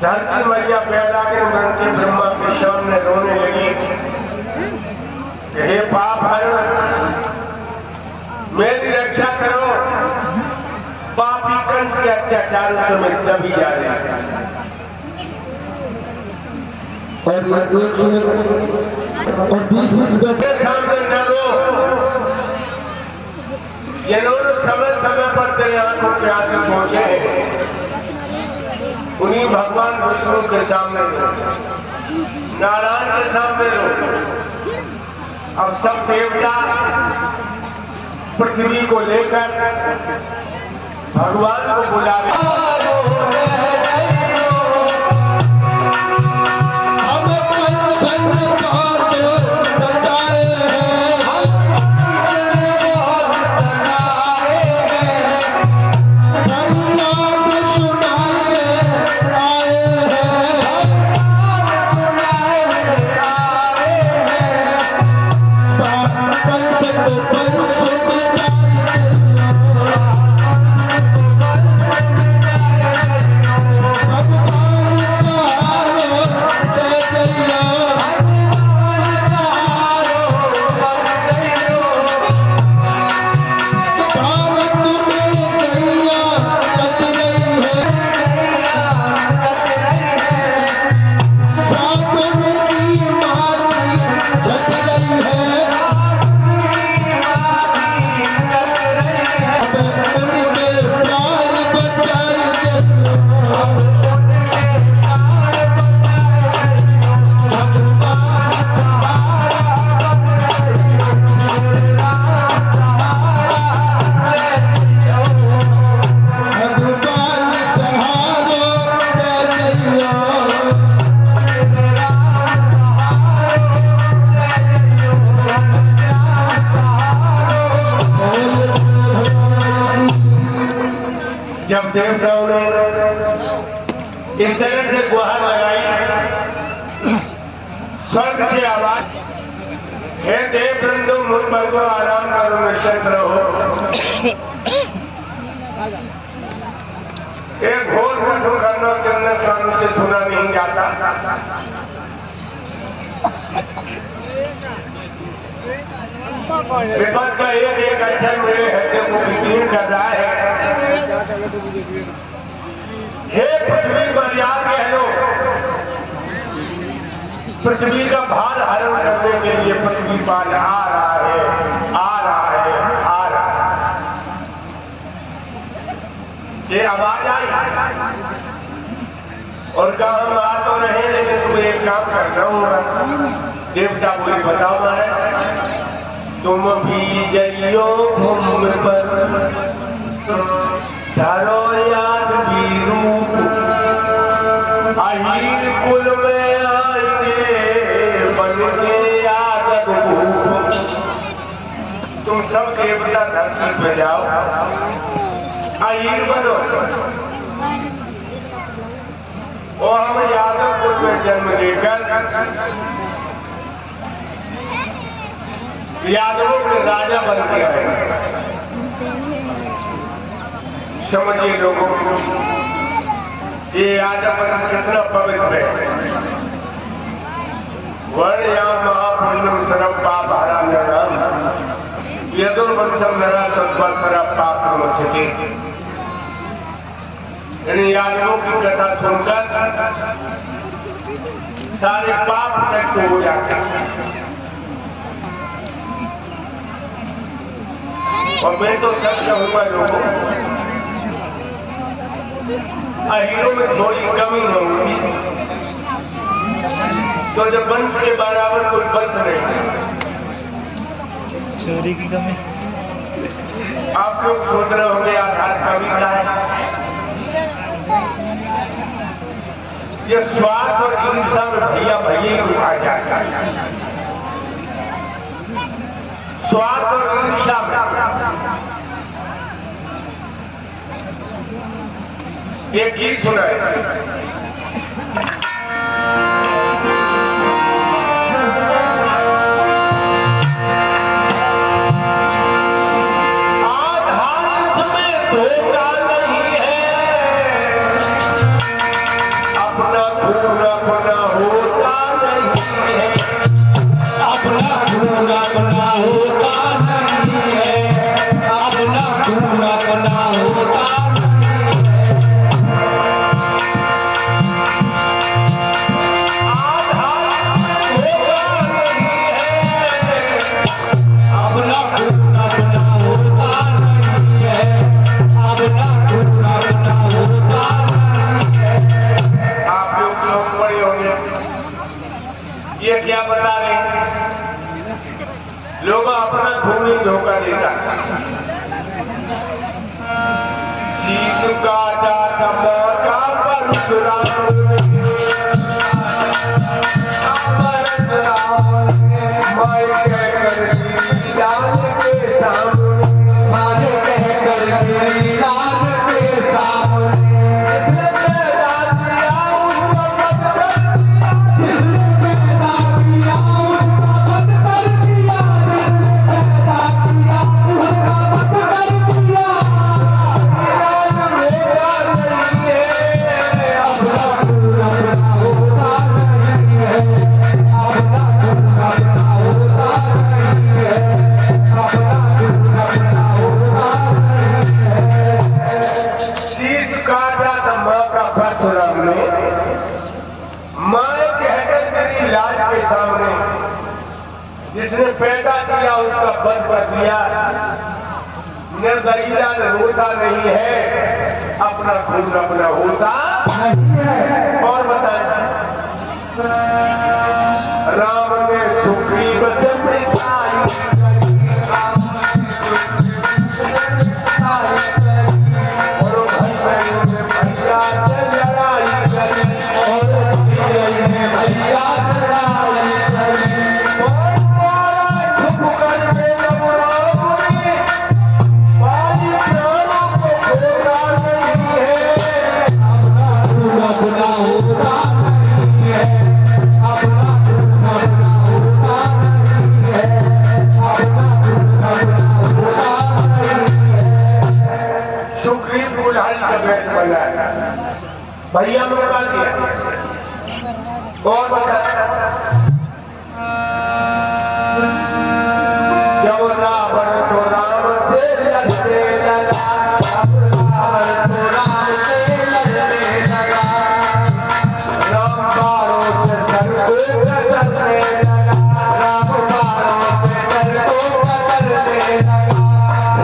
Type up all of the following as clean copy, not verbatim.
धरती मैया पैदा के मन के ब्रह्मा के सामने रोने लगी कि हे पाप हरण, मेरी रक्षा करो, पापी कंस के अत्याचार समय दबी जा रहे हैं। और 20 के सामने न रो, ये लोग समय समय पर तेरे आंखों के आंसू पहुंचे, उन्हीं भगवान विष्णु के सामने रो, नारायण के सामने रो। अब सब देवता पृथ्वी को लेकर भगवान को बुला रहे। जब देवताओं ने इस तरह से गुहार लगाई, स्वर्ग से आवाज, हे देव वृंदो मुझ पर को आराम करो, निश्चिंत रहो। एक घोर कठोर करना करने कानून से सुना नहीं जाता। विपद का एक अक्षर मेरे हृदय को विकीर्ण कर रहा है। हे पृथ्वी पर याद कह लो, पृथ्वी का भार हरण करने के लिए पृथ्वी पर आ रहा है, आ रहा है, आ रहा है। ये आवाज आई और कहा हम आ तो रहे, लेकिन तुम्हें एक काम करना होगा। देवता बोले बताओ महाराज। तुम भी जइयो घूम पर धरो याद भी रूप, अहीर कुल में आएंगे बन के याद भूप। तुम सब देवता धरती पे जाओ, अहीर बनो और हम यादव कुल में जन्म लेकर यादवों के राजा बन के आए। समझिए लोगों को, ये यादव कितना पवित्र है। वर्ण या महापुण्यम सरम पाप हरा नरम यदुर्वंशम नरा सत्वा सरा पाप मुझे। इन यादवों की कथा सुनकर सारे पाप नष्ट हो जाते हैं। और मैं तो सच कहूंगा लोगों, अहीरों में थोड़ी कमी होगी, तो जब वंश के बराबर कोई वंश नहीं। चोरी की कमी आप लोग सोच रहे होंगे आधार कविता है। ये स्वार्थ और हिंसा में भैया भैया ही आ जाता है। स्वार्थ और ईर्ष्या में एक गीत सुना है। ये क्या बता रहे लोग अपना भूमि धोखा देता शीश काटा टमाटा परशुराम मैं कह कर लाल के सामने माने कह कर लाल के सामने जिसने पैदा किया उसका बध कर दिया। निर्दयीता होता नहीं है, अपना खून अपना होता और बताएं राम ने सुग्रीव से मिठाई और भाई बहन ने भैया से लड़ाई करी और भैया लड़ाई करी भैया ने बता दिया और बता जब रावण तो राम से लड़ने लगा रावण तो राम से लड़ने लगा राम बाणों से सर को कतरने लगा राम बाणों से सर को कतरने लगा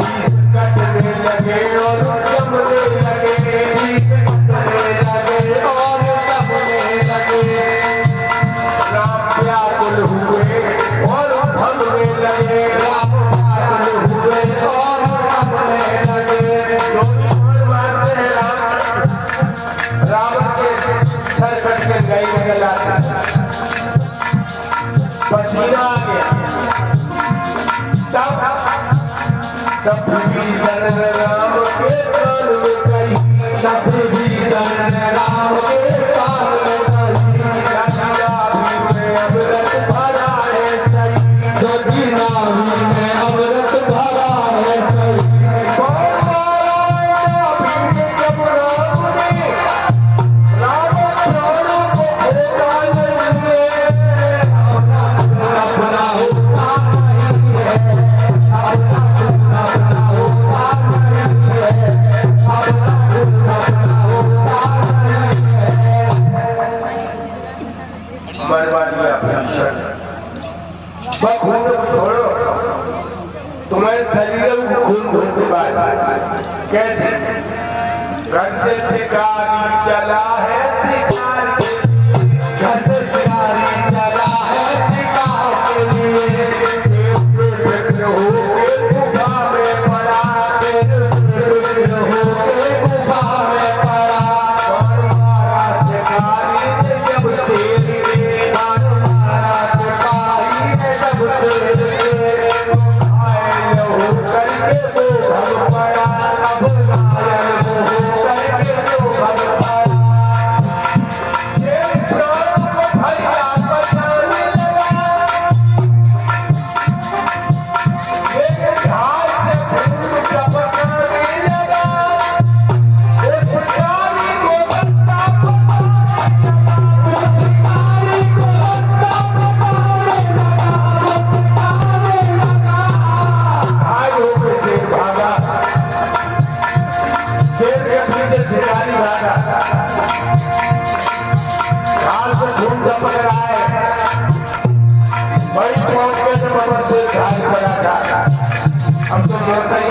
शीश कटने लगे और जमने लगे शीश कटने लगे और जमने लगे राम व्याकुल हुए और थमने लगे राम व्याकुल हुए और थमने लगे दोनों मारते हैं रावण के सर कट के गई गला पसीना आ गया तब विभीषण राम के कान में कही तब विभीषण राम के कान में कही नाभि में अमृत भरा है सही नाभि में अमृत भरा है सही खून छोड़ो तुम्हारे शरीर में खून धोने बाद कैसे घर से शिकारी चला है शिकारी घर से शिकारी चला है शिकार के लिए होके गुफा में पड़ा होके गुफा में पड़ा शिकारी ने जब शेर मारा शिकारी ने जब शेर अब तो मंत्र